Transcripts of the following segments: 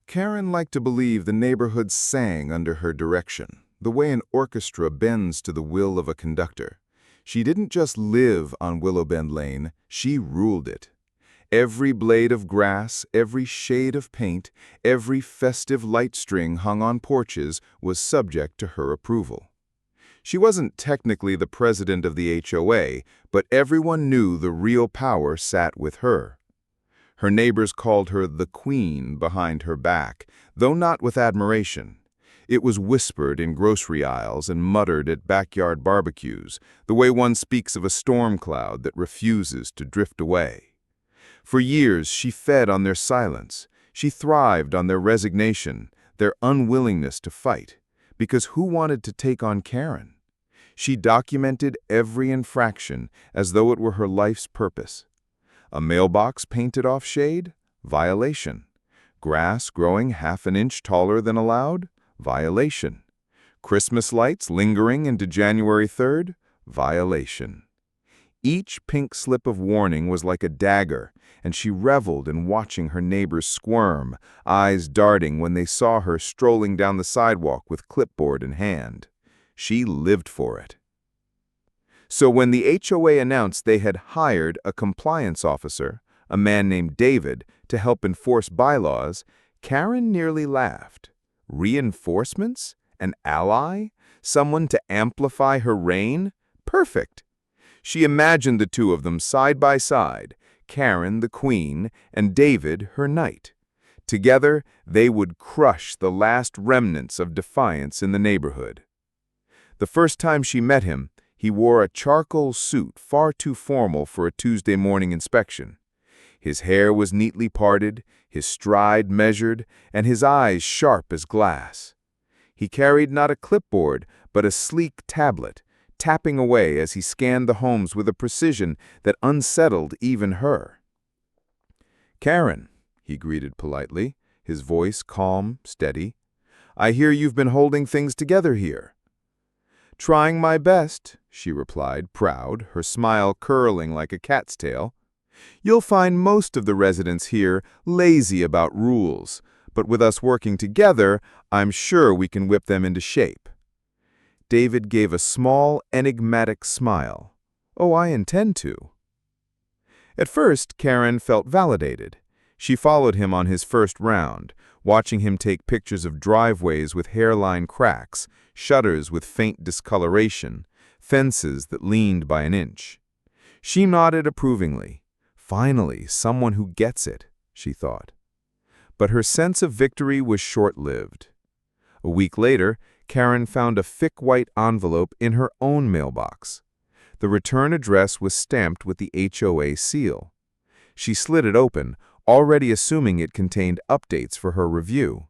Karen liked to believe the neighborhood sang under her direction, the way an orchestra bends to the will of a conductor. She didn't just live on Willowbend Lane, she ruled it. Every blade of grass, every shade of paint, every festive light string hung on porches was subject to her approval. She wasn't technically the president of the HOA, but everyone knew the real power sat with her. Her neighbors called her the queen behind her back, though not with admiration. It was whispered in grocery aisles and muttered at backyard barbecues, the way one speaks of a storm cloud that refuses to drift away. For years, she fed on their silence. She thrived on their resignation, their unwillingness to fight. Because who wanted to take on Karen? She documented every infraction as though it were her life's purpose. A mailbox painted off shade? Violation. Grass growing half an inch taller than allowed? Violation. Christmas lights lingering into January 3rd? Violation. Each pink slip of warning was like a dagger, and she reveled in watching her neighbors squirm, eyes darting when they saw her strolling down the sidewalk with clipboard in hand. She lived for it. So when the HOA announced they had hired a compliance officer, a man named David, to help enforce bylaws, Karen nearly laughed. Reinforcements? An ally? Someone to amplify her reign? Perfect! She imagined the two of them side by side, Karen the queen and David her knight. Together, they would crush the last remnants of defiance in the neighborhood. The first time she met him, he wore a charcoal suit far too formal for a Tuesday morning inspection. His hair was neatly parted, his stride measured, and his eyes sharp as glass. He carried not a clipboard, but a sleek tablet, tapping away as he scanned the homes with a precision that unsettled even her. "Karen," he greeted politely, his voice calm, steady. "I hear you've been holding things together here." "Trying my best," she replied, proud, her smile curling like a cat's tail. "You'll find most of the residents here lazy about rules, but with us working together, I'm sure we can whip them into shape." David gave a small, enigmatic smile. "Oh, I intend to." At first, Karen felt validated. She followed him on his first round, watching him take pictures of driveways with hairline cracks, shutters with faint discoloration, fences that leaned by an inch. She nodded approvingly. Finally, someone who gets it, she thought. But her sense of victory was short-lived. A week later, Karen found a thick white envelope in her own mailbox. The return address was stamped with the HOA seal. She slid it open, already assuming it contained updates for her review.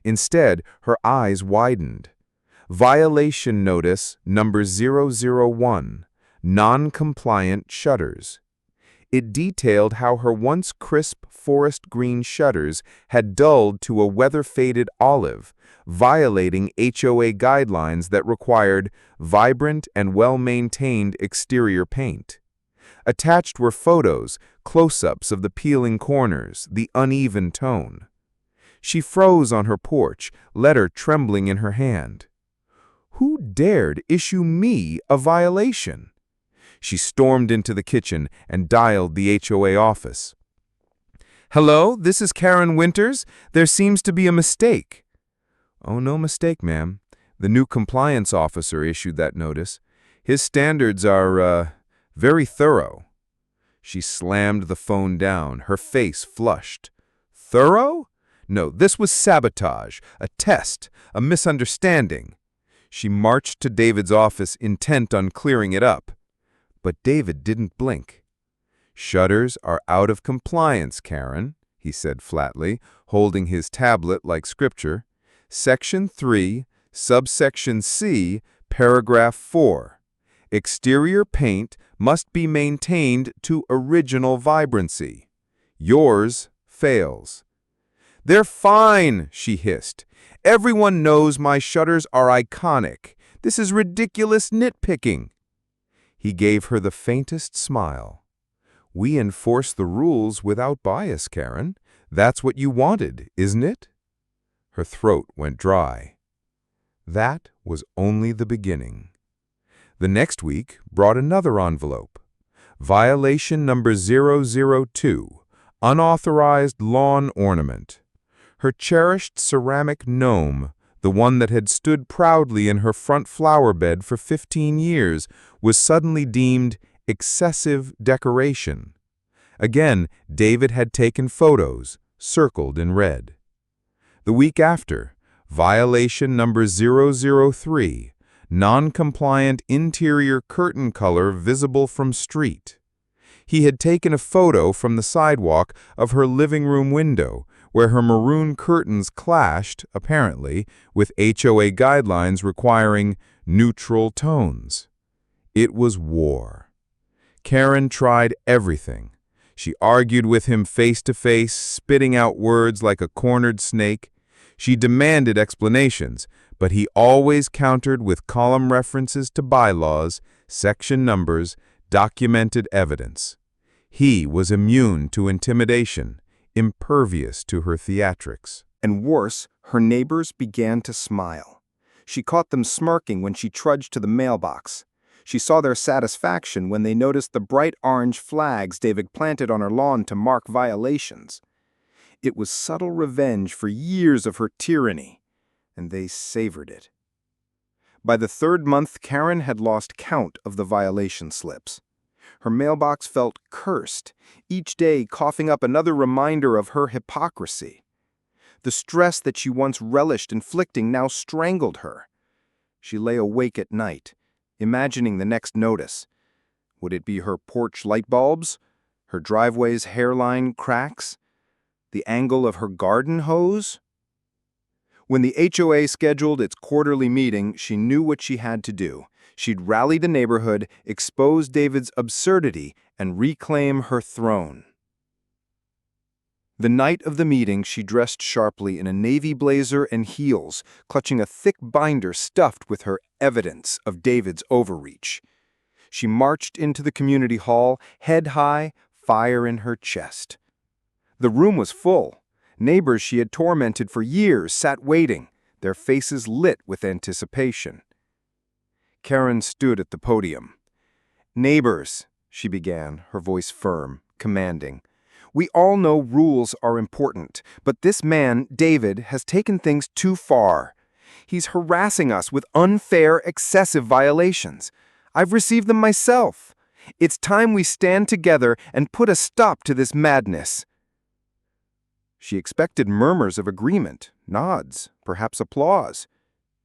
Instead, her eyes widened. Violation notice number 001, non-compliant shutters. It detailed how her once crisp forest green shutters had dulled to a weather-faded olive, violating HOA guidelines that required vibrant and well-maintained exterior paint. Attached were photos, close-ups of the peeling corners, the uneven tone. She froze on her porch, letter trembling in her hand. Who dared issue me a violation? She stormed into the kitchen and dialed the HOA office. "Hello, this is Karen Winters. There seems to be a mistake." "Oh, no mistake, ma'am. The new compliance officer issued that notice. His standards are, very thorough." She slammed the phone down, her face flushed. "Thorough? No, this was sabotage, a test, a misunderstanding." She marched to David's office, intent on clearing it up. But David didn't blink. "Shutters are out of compliance, Karen," he said flatly, holding his tablet like scripture. "Section 3, subsection C, paragraph 4. Exterior paint must be maintained to original vibrancy. Yours fails." "They're fine," she hissed. "Everyone knows my shutters are iconic. This is ridiculous nitpicking." He gave her the faintest smile. "We enforce the rules without bias, Karen. That's what you wanted, isn't it?" Her throat went dry. That was only the beginning. The next week brought another envelope. Violation number 002, unauthorized lawn ornament. Her cherished ceramic gnome, the one that had stood proudly in her front flower bed for 15 years, was suddenly deemed excessive decoration. Again, David had taken photos, circled in red. The week after, violation number 003, non-compliant interior curtain color visible from street. He had taken a photo from the sidewalk of her living room window, where her maroon curtains clashed, apparently, with HOA guidelines requiring neutral tones. It was war. Karen tried everything. She argued with him face to face, spitting out words like a cornered snake. She demanded explanations, but he always countered with column references to bylaws, section numbers, documented evidence. He was immune to intimidation, impervious to her theatrics. And worse, her neighbors began to smile. She caught them smirking when she trudged to the mailbox. She saw their satisfaction when they noticed the bright orange flags David planted on her lawn to mark violations. It was subtle revenge for years of her tyranny, and they savored it. By the third month, Karen had lost count of the violation slips. Her mailbox felt cursed, each day coughing up another reminder of her hypocrisy. The stress that she once relished inflicting now strangled her. She lay awake at night, imagining the next notice. Would it be her porch light bulbs? Her driveway's hairline cracks? The angle of her garden hose? When the HOA scheduled its quarterly meeting, she knew what she had to do. She'd rally the neighborhood, expose David's absurdity, and reclaim her throne. The night of the meeting, she dressed sharply in a navy blazer and heels, clutching a thick binder stuffed with her evidence of David's overreach. She marched into the community hall, head high, fire in her chest. The room was full. Neighbors she had tormented for years sat waiting, their faces lit with anticipation. Karen stood at the podium. "Neighbors," she began, her voice firm, commanding. "We all know rules are important, but this man, David, has taken things too far. He's harassing us with unfair, excessive violations. I've received them myself. It's time we stand together and put a stop to this madness." She expected murmurs of agreement, nods, perhaps applause.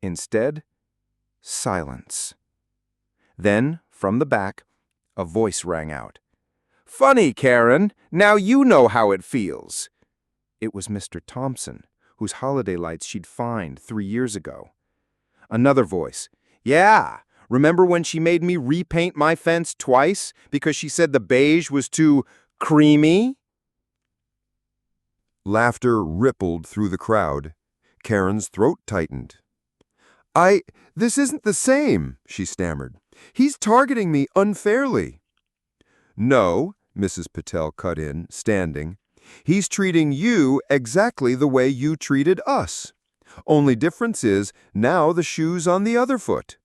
Instead, silence. Then, from the back, a voice rang out. "Funny, Karen. Now you know how it feels." It was Mr. Thompson, whose holiday lights she'd fined 3 years ago. Another voice. "Yeah, remember when she made me repaint my fence twice because she said the beige was too creamy?" Laughter rippled through the crowd. Karen's throat tightened. This isn't the same," she stammered. "He's targeting me unfairly." "No," Mrs. Patel cut in, standing. "He's treating you exactly the way you treated us. Only difference is, now the shoe's on the other foot."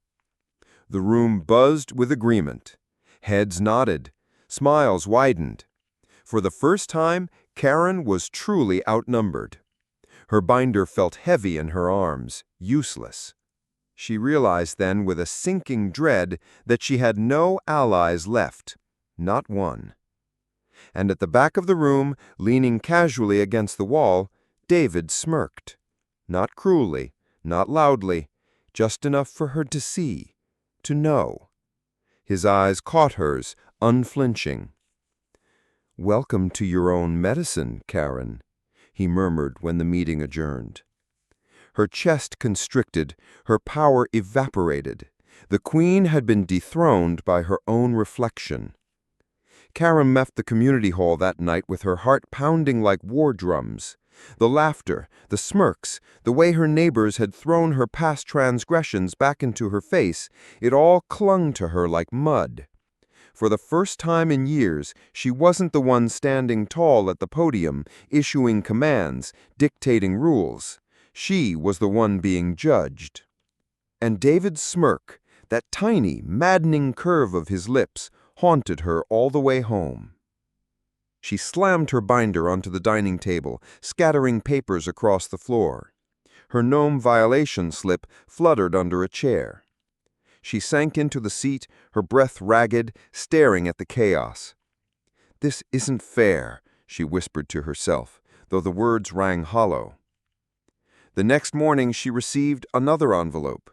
The room buzzed with agreement. Heads nodded. Smiles widened. For the first time, Karen was truly outnumbered. Her binder felt heavy in her arms, useless. She realized then with a sinking dread that she had no allies left, not one. And at the back of the room, leaning casually against the wall, David smirked. Not cruelly, not loudly, just enough for her to see, to know. His eyes caught hers, unflinching. "Welcome to your own medicine, Karen," he murmured when the meeting adjourned. Her chest constricted, her power evaporated. The queen had been dethroned by her own reflection. Karen left the community hall that night with her heart pounding like war drums. The laughter, the smirks, the way her neighbors had thrown her past transgressions back into her face, it all clung to her like mud. For the first time in years, she wasn't the one standing tall at the podium, issuing commands, dictating rules. She was the one being judged. And David's smirk, that tiny, maddening curve of his lips, haunted her all the way home. She slammed her binder onto the dining table, scattering papers across the floor. Her gnome violation slip fluttered under a chair. She sank into the seat, her breath ragged, staring at the chaos. "This isn't fair," she whispered to herself, though the words rang hollow. The next morning she received another envelope.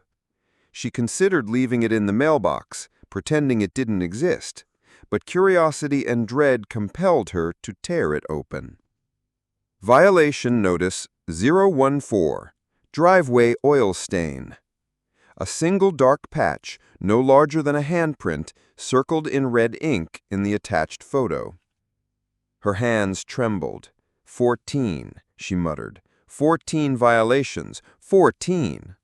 She considered leaving it in the mailbox, pretending it didn't exist, but curiosity and dread compelled her to tear it open. Violation Notice 014, Driveway Oil Stain. A single dark patch, no larger than a handprint, circled in red ink in the attached photo. Her hands trembled. 14, she muttered. 14 violations. 14.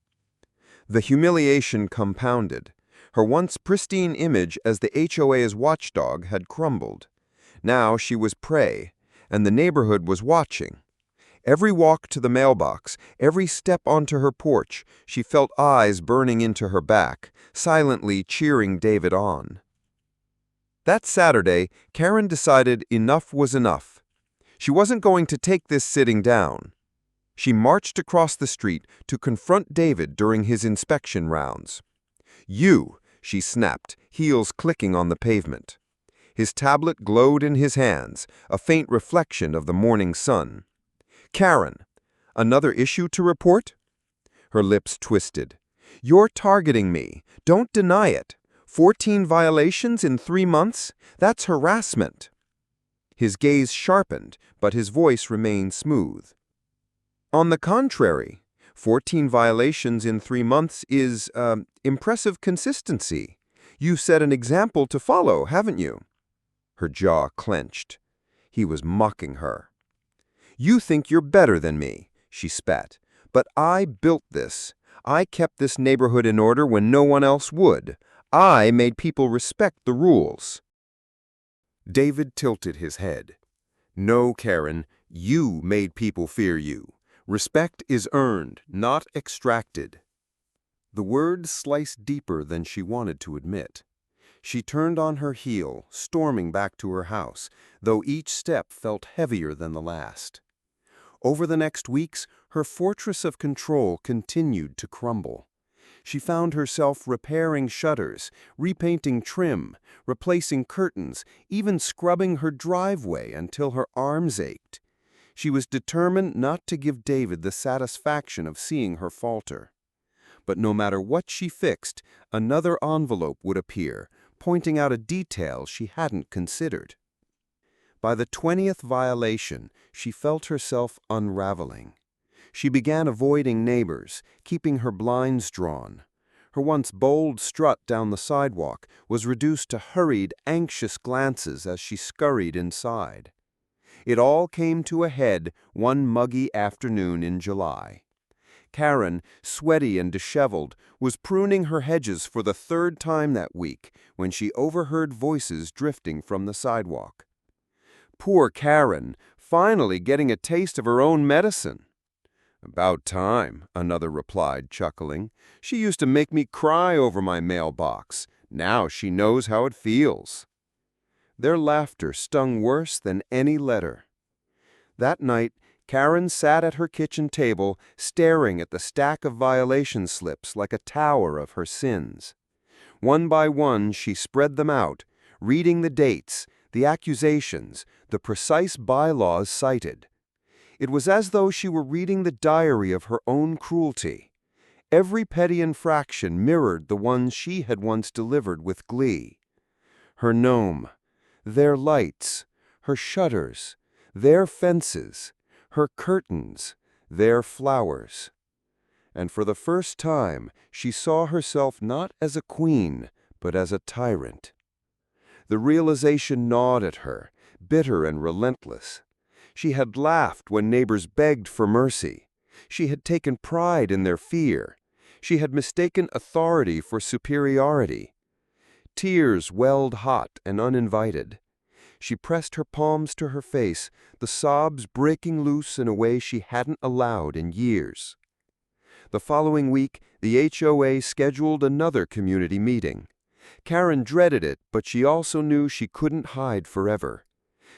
The humiliation compounded. Her once pristine image as the HOA's watchdog had crumbled. Now she was prey, and the neighborhood was watching. Every walk to the mailbox, every step onto her porch, she felt eyes burning into her back, silently cheering David on. That Saturday, Karen decided enough was enough. She wasn't going to take this sitting down. She marched across the street to confront David during his inspection rounds. "You," she snapped, heels clicking on the pavement. His tablet glowed in his hands, a faint reflection of the morning sun. "Karen, another issue to report?" Her lips twisted. "You're targeting me. Don't deny it. 14 violations in 3 months? That's harassment." His gaze sharpened, but his voice remained smooth. "On the contrary, 14 violations in 3 months is, impressive consistency. You've set an example to follow, haven't you?" Her jaw clenched. He was mocking her. "You think you're better than me," she spat. "But I built this. I kept this neighborhood in order when no one else would. I made people respect the rules." David tilted his head. "No, Karen, you made people fear you. Respect is earned, not extracted." The words sliced deeper than she wanted to admit. She turned on her heel, storming back to her house, though each step felt heavier than the last. Over the next weeks, her fortress of control continued to crumble. She found herself repairing shutters, repainting trim, replacing curtains, even scrubbing her driveway until her arms ached. She was determined not to give David the satisfaction of seeing her falter. But no matter what she fixed, another envelope would appear, pointing out a detail she hadn't considered. By the 20th violation, she felt herself unraveling. She began avoiding neighbors, keeping her blinds drawn. Her once bold strut down the sidewalk was reduced to hurried, anxious glances as she scurried inside. It all came to a head one muggy afternoon in July. Karen, sweaty and disheveled, was pruning her hedges for the 3rd time that week when she overheard voices drifting from the sidewalk. Poor Karen, finally getting a taste of her own medicine. "About time," another replied, chuckling. "She used to make me cry over my mailbox. Now she knows how it feels." Their laughter stung worse than any letter. That night, Karen sat at her kitchen table, staring at the stack of violation slips like a tower of her sins. One by one, she spread them out, reading the dates, the accusations, the precise bylaws cited. It was as though she were reading the diary of her own cruelty. Every petty infraction mirrored the ones she had once delivered with glee. Her gnome, their lights, her shutters, their fences, her curtains, their flowers. And for the first time, she saw herself not as a queen, but as a tyrant. The realization gnawed at her, bitter and relentless. She had laughed when neighbors begged for mercy. She had taken pride in their fear. She had mistaken authority for superiority. Tears welled hot and uninvited. She pressed her palms to her face, the sobs breaking loose in a way she hadn't allowed in years. The following week, the HOA scheduled another community meeting. Karen dreaded it, but she also knew she couldn't hide forever.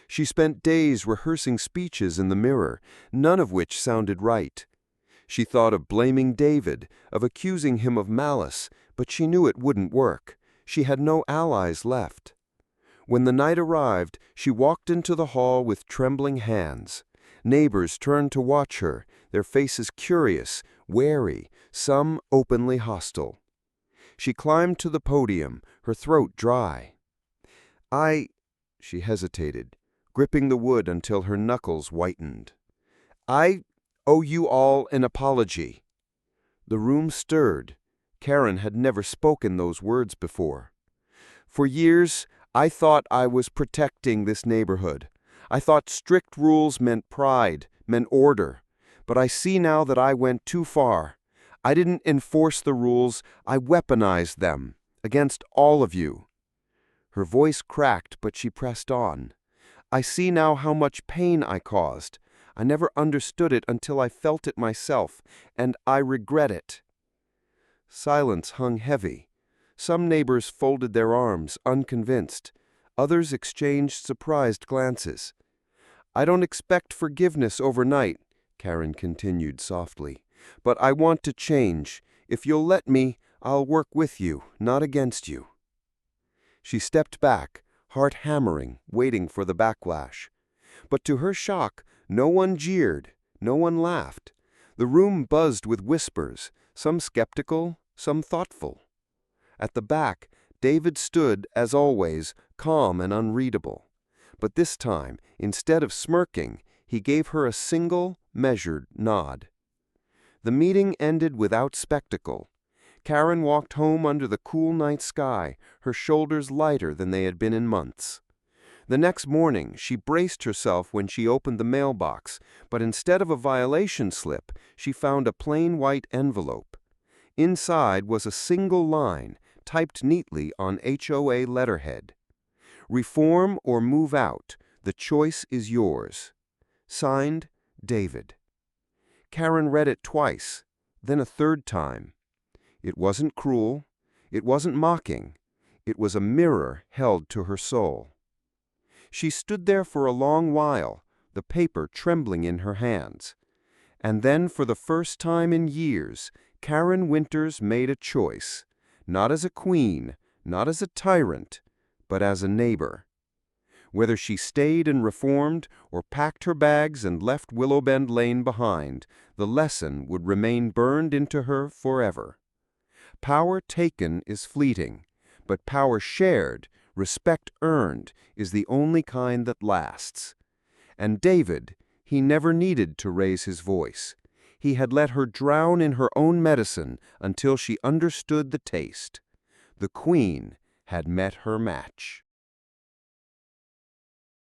She spent days rehearsing speeches in the mirror, none of which sounded right. She thought of blaming David, of accusing him of malice, but she knew it wouldn't work. She had no allies left. When the night arrived, she walked into the hall with trembling hands. Neighbors turned to watch her, their faces curious, wary, some openly hostile. She climbed to the podium, her throat dry. She hesitated, gripping the wood until her knuckles whitened. I owe you all an apology. The room stirred. Karen had never spoken those words before. For years, I thought I was protecting this neighborhood. I thought strict rules meant pride, meant order. But I see now that I went too far. I didn't enforce the rules, I weaponized them, against all of you. Her voice cracked, but she pressed on. I see now how much pain I caused. I never understood it until I felt it myself, and I regret it. Silence hung heavy. Some neighbors folded their arms, unconvinced. Others exchanged surprised glances. I don't expect forgiveness overnight, Karen continued softly, but I want to change. If you'll let me, I'll work with you, not against you. She stepped back, heart hammering, waiting for the backlash. But to her shock, no one jeered, no one laughed. The room buzzed with whispers, some skeptical, some thoughtful. At the back, David stood, as always, calm and unreadable. But this time, instead of smirking, he gave her a single, measured nod. The meeting ended without spectacle. Karen walked home under the cool night sky, her shoulders lighter than they had been in months. The next morning, she braced herself when she opened the mailbox, but instead of a violation slip, she found a plain white envelope. Inside was a single line, typed neatly on HOA letterhead. Reform or move out, the choice is yours. Signed, David. Karen read it twice, then a third time. It wasn't cruel, it wasn't mocking, it was a mirror held to her soul. She stood there for a long while, the paper trembling in her hands. And then, for the first time in years, Karen Winters made a choice, not as a queen, not as a tyrant, but as a neighbor. Whether she stayed and reformed or packed her bags and left Willowbend Lane behind, the lesson would remain burned into her forever. Power taken is fleeting, but power shared, respect earned, is the only kind that lasts. And David, he never needed to raise his voice. He had let her drown in her own medicine until she understood the taste. The queen had met her match.